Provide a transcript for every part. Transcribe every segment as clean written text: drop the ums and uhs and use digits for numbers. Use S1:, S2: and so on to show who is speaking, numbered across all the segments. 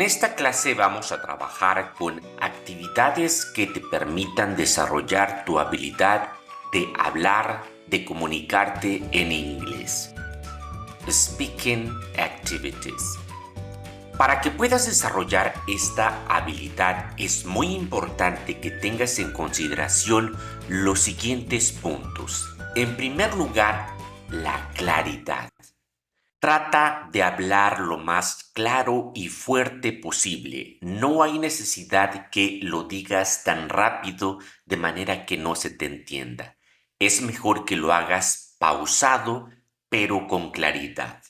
S1: En esta clase vamos a trabajar con actividades que te permitan desarrollar tu habilidad de hablar, de comunicarte en inglés. Speaking activities. Para que puedas desarrollar esta habilidad es muy importante que tengas en consideración los siguientes puntos. En primer lugar, la claridad. Trata de hablar lo más claro y fuerte posible. No hay necesidad que lo digas tan rápido de manera que no se te entienda. Es mejor que lo hagas pausado, pero con claridad.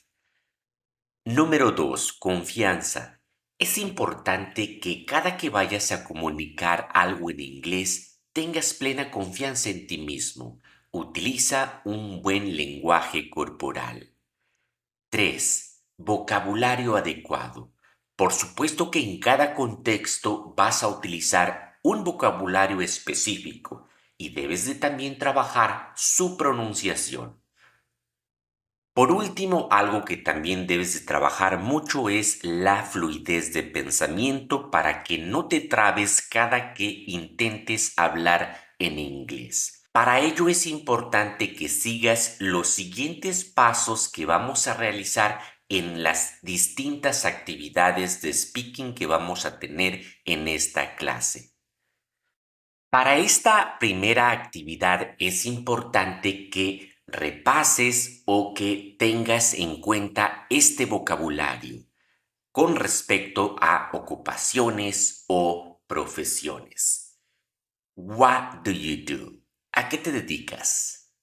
S1: Número 2. Confianza. Es importante que cada que vayas a comunicar algo en inglés tengas plena confianza en ti mismo. Utiliza un buen lenguaje corporal. 3. Vocabulario adecuado. Por supuesto que en cada contexto vas a utilizar un vocabulario específico y debes de también trabajar su pronunciación. Por último, algo que también debes de trabajar mucho es la fluidez de pensamiento para que no te trabes cada que intentes hablar en inglés. Para ello es importante que sigas los siguientes pasos que vamos a realizar en las distintas actividades de speaking que vamos a tener en esta clase. Para esta primera actividad es importante que repases o que tengas en cuenta este vocabulario con respecto a ocupaciones o profesiones. What do you do? ¿A qué te dedicas?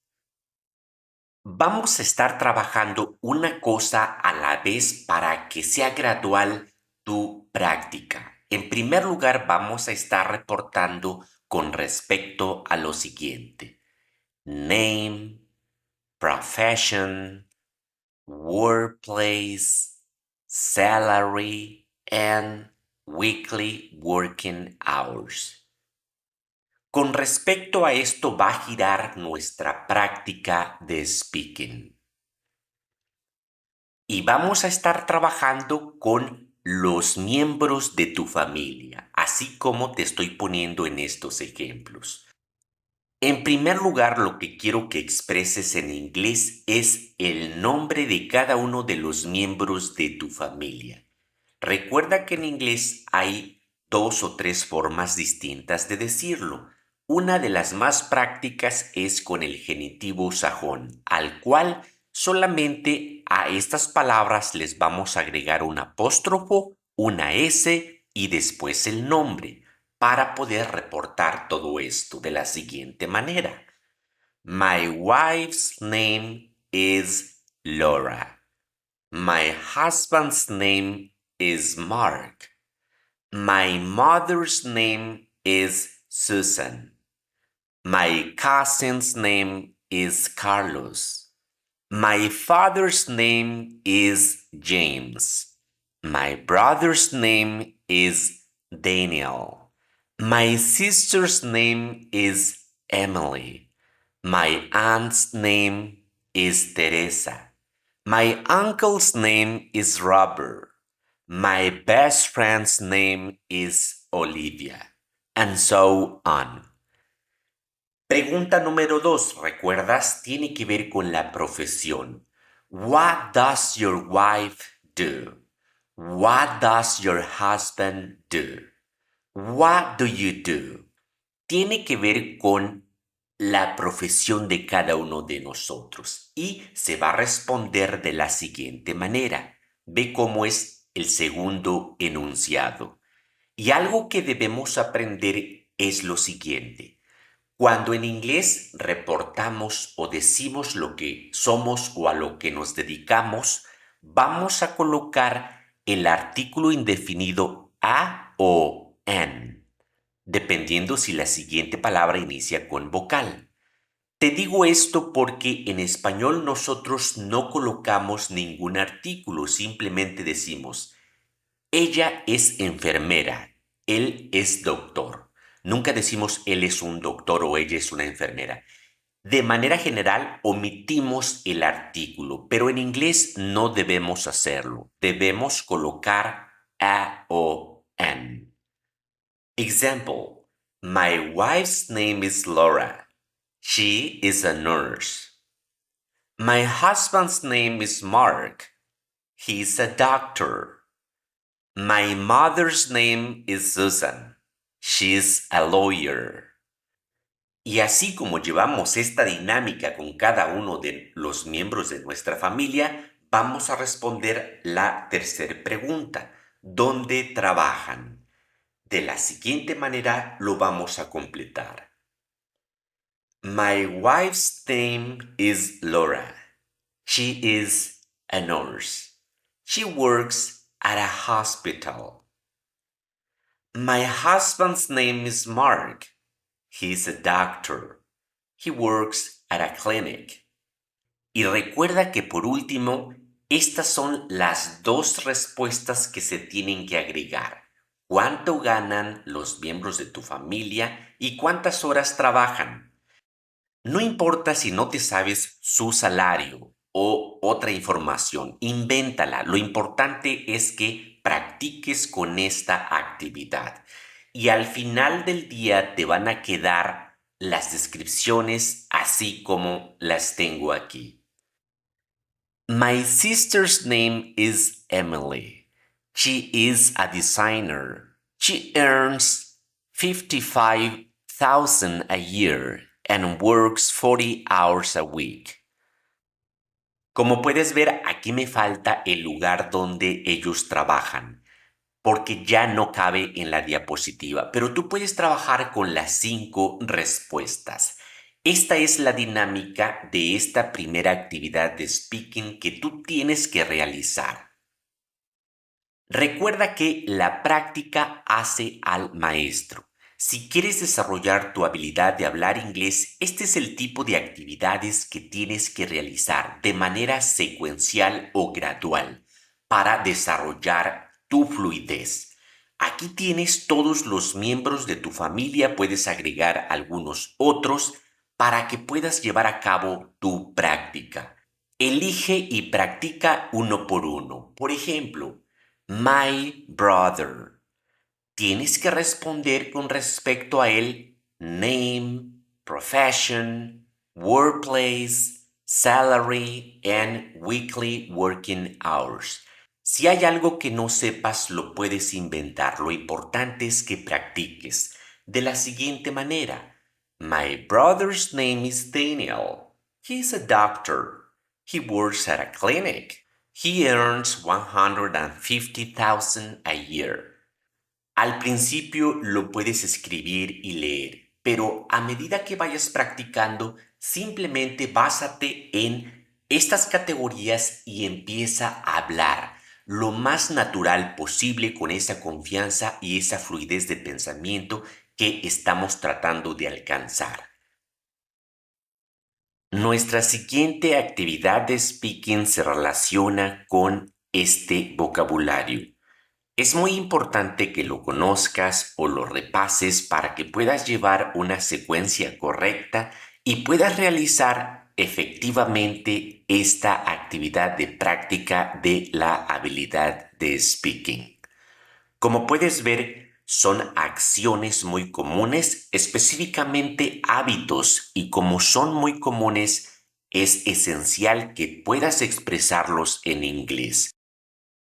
S1: Vamos a estar trabajando una cosa a la vez para que sea gradual tu práctica. En primer lugar, vamos a estar reportando con respecto a lo siguiente: name, profession, workplace, salary, and weekly working hours. Con respecto a esto va a girar nuestra práctica de speaking. Y vamos a estar trabajando con los miembros de tu familia, así como te estoy poniendo en estos ejemplos. En primer lugar, lo que quiero que expreses en inglés es el nombre de cada uno de los miembros de tu familia. Recuerda que en inglés hay 2 o 3 formas distintas de decirlo. Una de las más prácticas es con el genitivo sajón, al cual solamente a estas palabras les vamos a agregar un apóstrofo, una S y después el nombre, para poder reportar todo esto de la siguiente manera. My wife's name is Laura. My husband's name is Mark. My mother's name is Susan. My cousin's name is Carlos. My father's name is James. My brother's name is Daniel. My sister's name is Emily. My aunt's name is Teresa. My uncle's name is Robert. My best friend's name is Olivia. And so on. Pregunta número 2, ¿recuerdas? Tiene que ver con la profesión. What does your wife do? What does your husband do? What do you do? Tiene que ver con la profesión de cada uno de nosotros y se va a responder de la siguiente manera. Ve cómo es el segundo enunciado. Y algo que debemos aprender es lo siguiente. Cuando en inglés reportamos o decimos lo que somos o a lo que nos dedicamos, vamos a colocar el artículo indefinido a o en, dependiendo si la siguiente palabra inicia con vocal. Te digo esto porque en español nosotros no colocamos ningún artículo, simplemente decimos, ella es enfermera, él es doctor. Nunca decimos él es un doctor o ella es una enfermera. De manera general omitimos el artículo, pero en inglés no debemos hacerlo. Debemos colocar Example, my wife's name is Laura. She is a nurse. My husband's name is Mark. He's a doctor. My mother's name is Susan. She's a lawyer. Y así como llevamos esta dinámica con cada uno de los miembros de nuestra familia, vamos a responder la tercera pregunta. ¿Dónde trabajan? De la siguiente manera lo vamos a completar. My wife's name is Laura. She is a nurse. She works at a hospital. My husband's name is Mark. He's a doctor. He works at a clinic. Y recuerda que por último, estas son las dos respuestas que se tienen que agregar. ¿Cuánto ganan los miembros de tu familia y cuántas horas trabajan? No importa si no te sabes su salario o otra información, invéntala. Lo importante es que practiques con esta actividad. Y al final del día te van a quedar las descripciones así como las tengo aquí. My sister's name is Emily. She is a designer. She earns 55,000 a year and works 40 hours a week. Como puedes ver, aquí me falta el lugar donde ellos trabajan, porque ya no cabe en la diapositiva, pero tú puedes trabajar con las 5 respuestas. Esta es la dinámica de esta primera actividad de speaking que tú tienes que realizar. Recuerda que la práctica hace al maestro. Si quieres desarrollar tu habilidad de hablar inglés, este es el tipo de actividades que tienes que realizar de manera secuencial o gradual para desarrollar tu fluidez. Aquí tienes todos los miembros de tu familia, puedes agregar algunos otros para que puedas llevar a cabo tu práctica. Elige y practica uno por uno. Por ejemplo, my brother. Tienes que responder con respecto a él name, profession, workplace, salary and weekly working hours. Si hay algo que no sepas, lo puedes inventar. Lo importante es que practiques. De la siguiente manera. My brother's name is Daniel. He's a doctor. He works at a clinic. He earns 150,000 a year. Al principio lo puedes escribir y leer, pero a medida que vayas practicando, simplemente básate en estas categorías y empieza a hablar lo más natural posible con esa confianza y esa fluidez de pensamiento que estamos tratando de alcanzar. Nuestra siguiente actividad de speaking se relaciona con este vocabulario. Es muy importante que lo conozcas o lo repases para que puedas llevar una secuencia correcta y puedas realizar efectivamente esta actividad de práctica de la habilidad de speaking. Como puedes ver, son acciones muy comunes, específicamente hábitos, y como son muy comunes, es esencial que puedas expresarlos en inglés.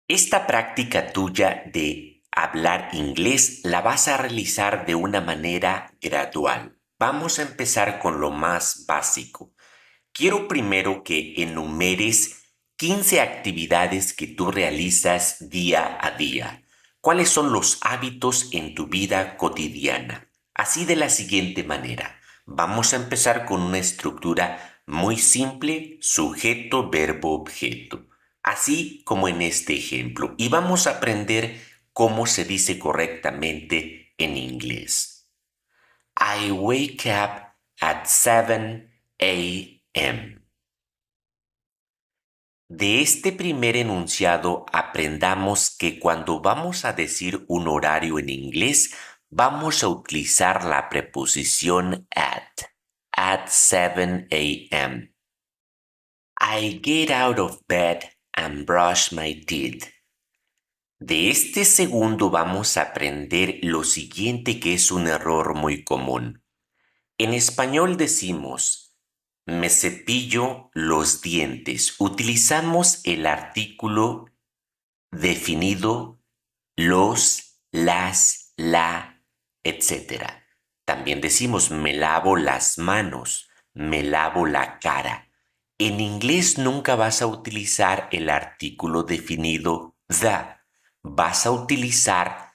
S1: Esta práctica tuya de hablar inglés la vas a realizar de una manera gradual. Vamos a empezar con lo más básico. Quiero primero que enumeres 15 actividades que tú realizas día a día. ¿Cuáles son los hábitos en tu vida cotidiana? Así de la siguiente manera. Vamos a empezar con una estructura muy simple, sujeto, verbo, objeto. Así como en este ejemplo. Y vamos a aprender cómo se dice correctamente en inglés. I wake up at 7 a.m. De este primer enunciado aprendamos que cuando vamos a decir un horario en inglés, vamos a utilizar la preposición at 7 a.m. I get out of bed and brush my teeth. De este segundo vamos a aprender lo siguiente que es un error muy común. En español decimos, me cepillo los dientes. Utilizamos el artículo definido los, las, la, etcétera. También decimos me lavo las manos, me lavo la cara. En inglés nunca vas a utilizar el artículo definido the. Vas a utilizar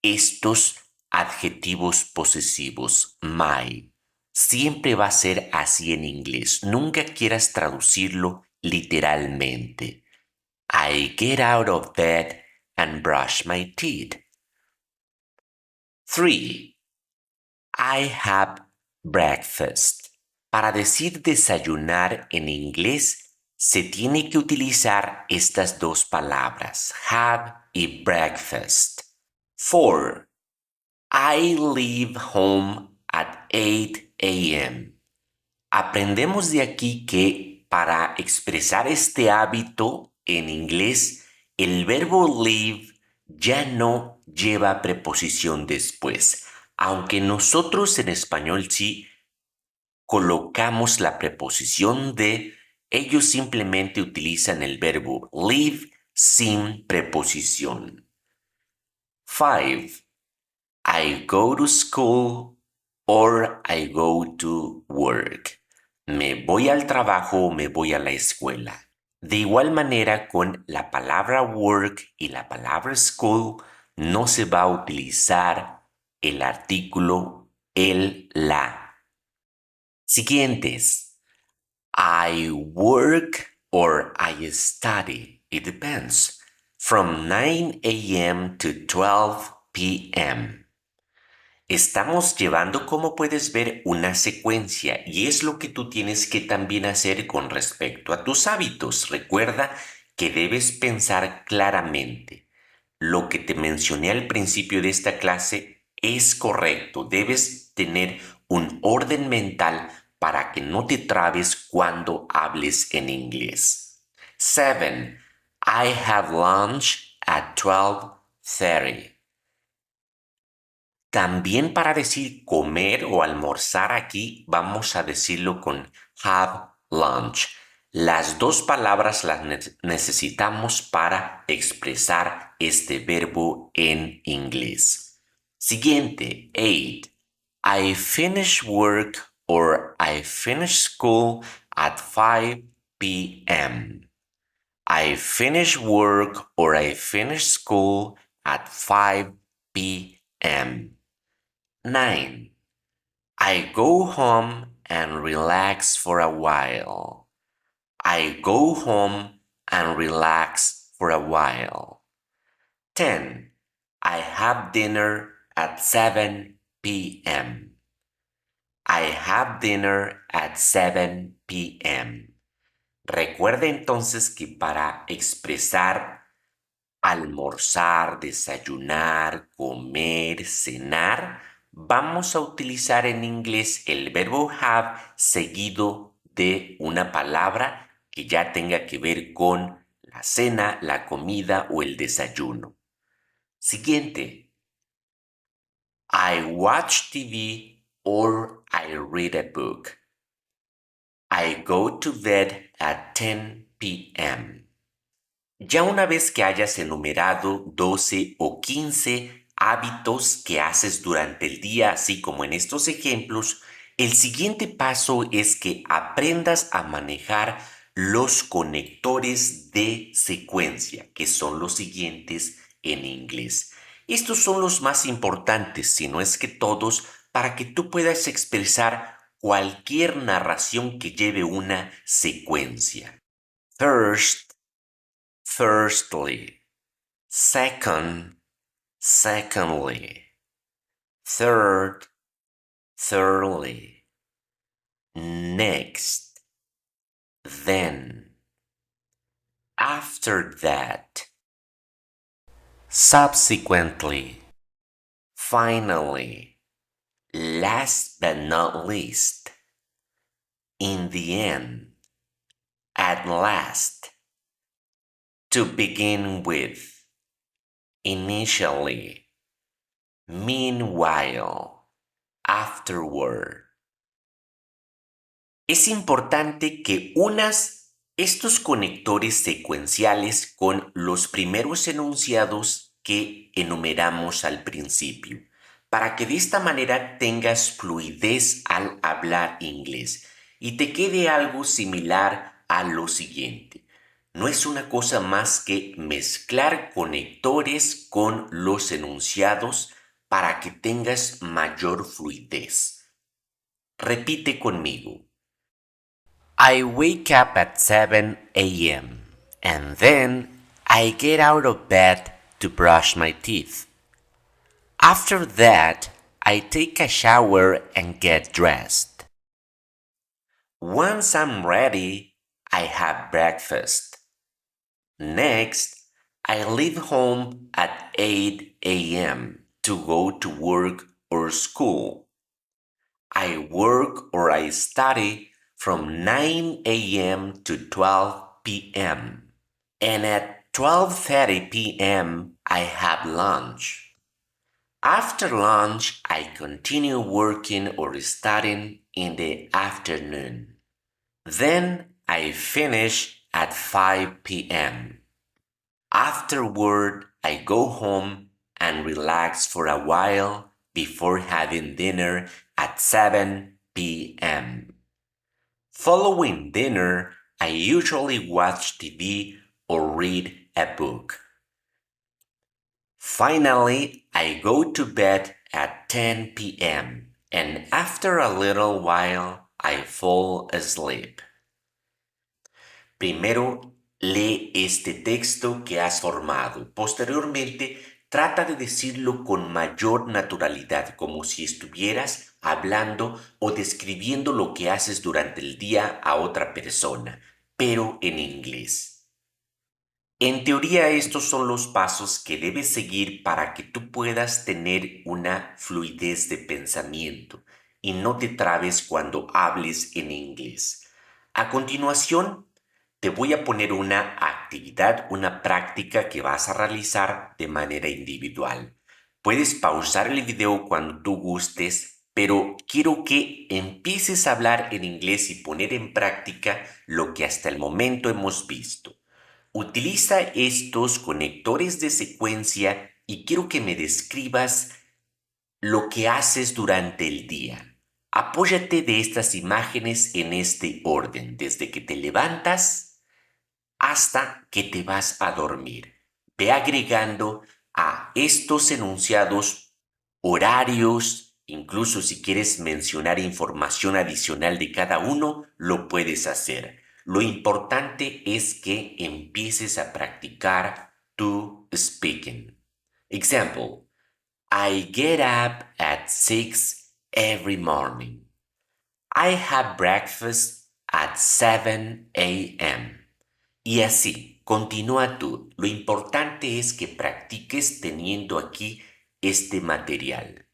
S1: estos adjetivos posesivos, my. Siempre va a ser así en inglés. Nunca quieras traducirlo literalmente. I get out of bed and brush my teeth. 3. I have breakfast. Para decir desayunar en inglés, se tiene que utilizar estas dos palabras, have y breakfast. 4. I leave home at 8 a.m. Aprendemos de aquí que para expresar este hábito en inglés, el verbo leave ya no lleva preposición después, aunque nosotros en español sí colocamos la preposición de, ellos simplemente utilizan el verbo leave sin preposición. 5. I go to school or I go to work. Me voy al trabajo o me voy a la escuela. De igual manera, con la palabra work y la palabra school no se va a utilizar el artículo el, la. Siguientes. I work or I study. It depends. From 9 a.m. to 12 p.m. Estamos llevando, como puedes ver, una secuencia y es lo que tú tienes que también hacer con respecto a tus hábitos. Recuerda que debes pensar claramente. Lo que te mencioné al principio de esta clase es correcto. Debes tener un orden mental para que no te trabes cuando hables en inglés. 7. I have lunch at 12:30. También para decir comer o almorzar aquí vamos a decirlo con have lunch. Las dos palabras las necesitamos para expresar este verbo en inglés. Siguiente, 8. I finish work or I finish school at 5 p.m. I finish work or I finish school at 5 p.m. 9. I go home and relax for a while. I go home and relax for a while. 10. I have dinner at 7 p.m. I have dinner at 7 p.m. Recuerda entonces que para expresar almorzar, desayunar, comer, cenar, vamos a utilizar en inglés el verbo have seguido de una palabra que ya tenga que ver con la cena, la comida o el desayuno. Siguiente. I watch TV or I read a book. I go to bed at 10 p.m. Ya una vez que hayas enumerado 12 o 15 hábitos que haces durante el día, así como en estos ejemplos, el siguiente paso es que aprendas a manejar los conectores de secuencia, que son los siguientes en inglés. Estos son los más importantes, si no es que todos, para que tú puedas expresar cualquier narración que lleve una secuencia. First, firstly, second, secondly, third, thirdly, next, then, after that, subsequently, finally, last but not least, in the end, at last, to begin with, initially, meanwhile, afterward. Es importante que unas estos conectores secuenciales con los primeros enunciados que enumeramos al principio, para que de esta manera tengas fluidez al hablar inglés y te quede algo similar a lo siguiente. No es una cosa más que mezclar conectores con los enunciados para que tengas mayor fluidez. Repite conmigo. I wake up at 7 a.m. and then I get out of bed to brush my teeth. After that, I take a shower and get dressed. Once I'm ready, I have breakfast. Next, I leave home at 8 a.m. to go to work or school. I work or I study from 9 a.m. to 12 p.m. And at 12:30 p.m. I have lunch. After lunch, I continue working or studying in the afternoon. Then I finish at 5 p.m. Afterward, I go home and relax for a while before having dinner at 7 p.m. Following dinner, I usually watch TV or read a book. Finally, I go to bed at 10 p.m. and after a little while, I fall asleep. Primero, lee este texto que has formado. Posteriormente, trata de decirlo con mayor naturalidad, como si estuvieras hablando o describiendo lo que haces durante el día a otra persona, pero en inglés. En teoría, estos son los pasos que debes seguir para que tú puedas tener una fluidez de pensamiento y no te trabes cuando hables en inglés. A continuación, te voy a poner una actividad, una práctica que vas a realizar de manera individual. Puedes pausar el video cuando tú gustes, pero quiero que empieces a hablar en inglés y poner en práctica lo que hasta el momento hemos visto. Utiliza estos conectores de secuencia y quiero que me describas lo que haces durante el día. Apóyate de estas imágenes en este orden, desde que te levantas hasta que te vas a dormir. Ve agregando a estos enunciados horarios, incluso si quieres mencionar información adicional de cada uno, lo puedes hacer. Lo importante es que empieces a practicar tu speaking. Example, I get up at 6 every morning. I have breakfast at 7 a.m. Y así, continúa tú. Lo importante es que practiques teniendo aquí este material.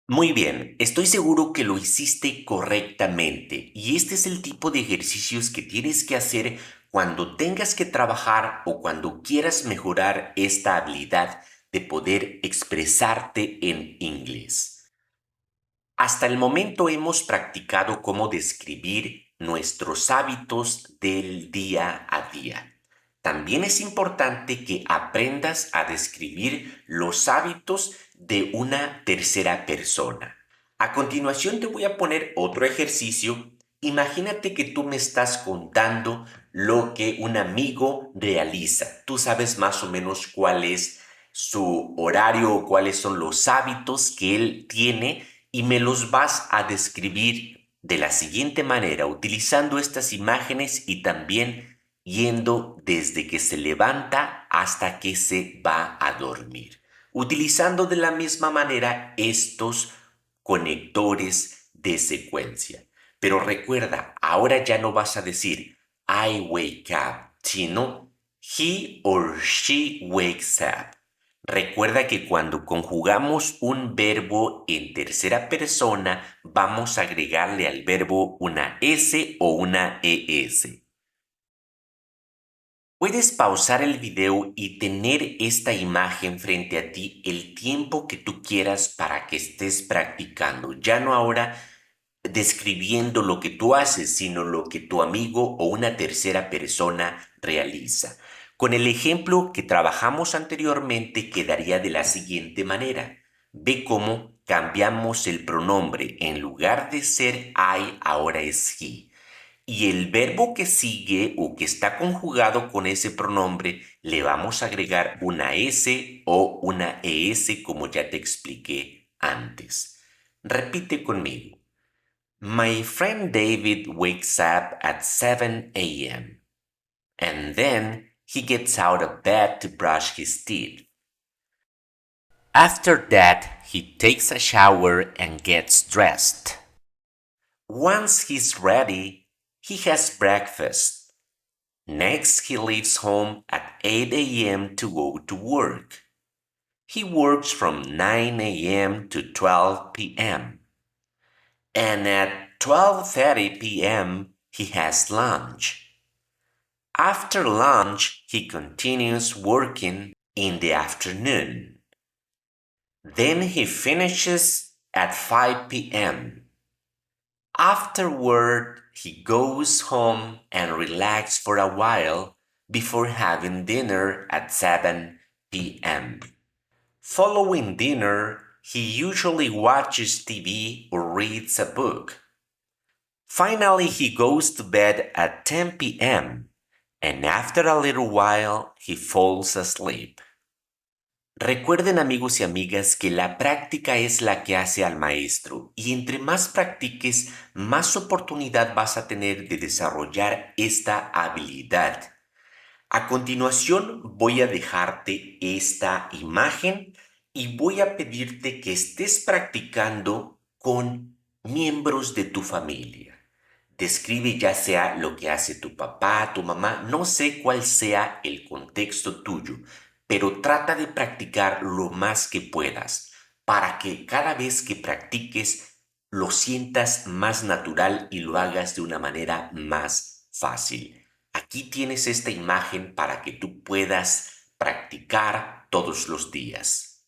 S1: Muy bien, estoy seguro que lo hiciste correctamente y este es el tipo de ejercicios que tienes que hacer cuando tengas que trabajar o cuando quieras mejorar esta habilidad de poder expresarte en inglés. Hasta el momento hemos practicado cómo describir nuestros hábitos del día a día. También es importante que aprendas a describir los hábitos de una tercera persona. A continuación te voy a poner otro ejercicio. Imagínate que tú me estás contando lo que un amigo realiza. Tú sabes más o menos cuál es su horario o cuáles son los hábitos que él tiene y me los vas a describir de la siguiente manera, utilizando estas imágenes y también yendo desde que se levanta hasta que se va a dormir, utilizando de la misma manera estos conectores de secuencia. Pero recuerda, ahora ya no vas a decir I wake up, sino he or she wakes up. Recuerda que cuando conjugamos un verbo en tercera persona, vamos a agregarle al verbo una S o una ES. Puedes pausar el video y tener esta imagen frente a ti el tiempo que tú quieras para que estés practicando. Ya no ahora describiendo lo que tú haces, sino lo que tu amigo o una tercera persona realiza. Con el ejemplo que trabajamos anteriormente quedaría de la siguiente manera. Ve cómo cambiamos el pronombre. En lugar de ser I, ahora es he. Y el verbo que sigue o que está conjugado con ese pronombre, le vamos a agregar una S o una ES como ya te expliqué antes. Repite conmigo. My friend David wakes up at 7 a.m. and then he gets out of bed to brush his teeth. After that, he takes a shower and gets dressed. Once he's ready, he has breakfast. Next, he leaves home at 8 a.m. to go to work. He works from 9 a.m. to 12 p.m. And at 12:30 p.m. he has lunch. After lunch, he continues working in the afternoon. Then he finishes at 5 p.m. Afterward, he goes home and relaxes for a while before having dinner at 7 p.m. Following dinner, he usually watches TV or reads a book. Finally, he goes to bed at 10 p.m. and after a little while, he falls asleep. Recuerden, amigos y amigas, que la práctica es la que hace al maestro y entre más practiques, más oportunidad vas a tener de desarrollar esta habilidad. A continuación voy a dejarte esta imagen y voy a pedirte que estés practicando con miembros de tu familia. Describe ya sea lo que hace tu papá, tu mamá, no sé cuál sea el contexto tuyo, pero trata de practicar lo más que puedas para que cada vez que practiques lo sientas más natural y lo hagas de una manera más fácil. Aquí tienes esta imagen para que tú puedas practicar todos los días.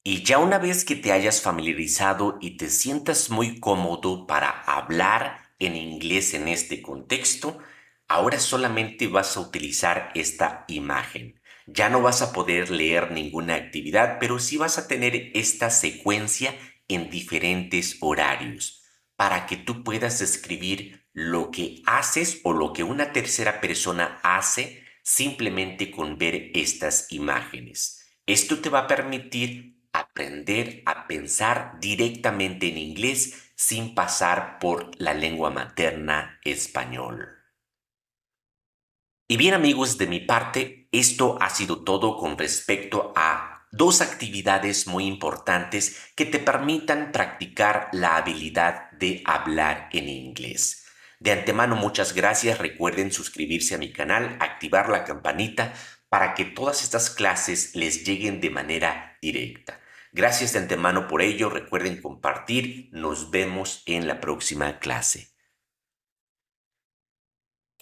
S1: Y ya una vez que te hayas familiarizado y te sientas muy cómodo para hablar en inglés en este contexto, ahora solamente vas a utilizar esta imagen. Ya no vas a poder leer ninguna actividad, pero sí vas a tener esta secuencia en diferentes horarios para que tú puedas describir lo que haces o lo que una tercera persona hace simplemente con ver estas imágenes. Esto te va a permitir aprender a pensar directamente en inglés sin pasar por la lengua materna español. Y bien, amigos, de mi parte, esto ha sido todo con respecto a dos actividades muy importantes que te permitan practicar la habilidad de hablar en inglés. De antemano, muchas gracias. Recuerden suscribirse a mi canal, activar la campanita para que todas estas clases les lleguen de manera directa. Gracias de antemano por ello. Recuerden compartir. Nos vemos en la próxima clase.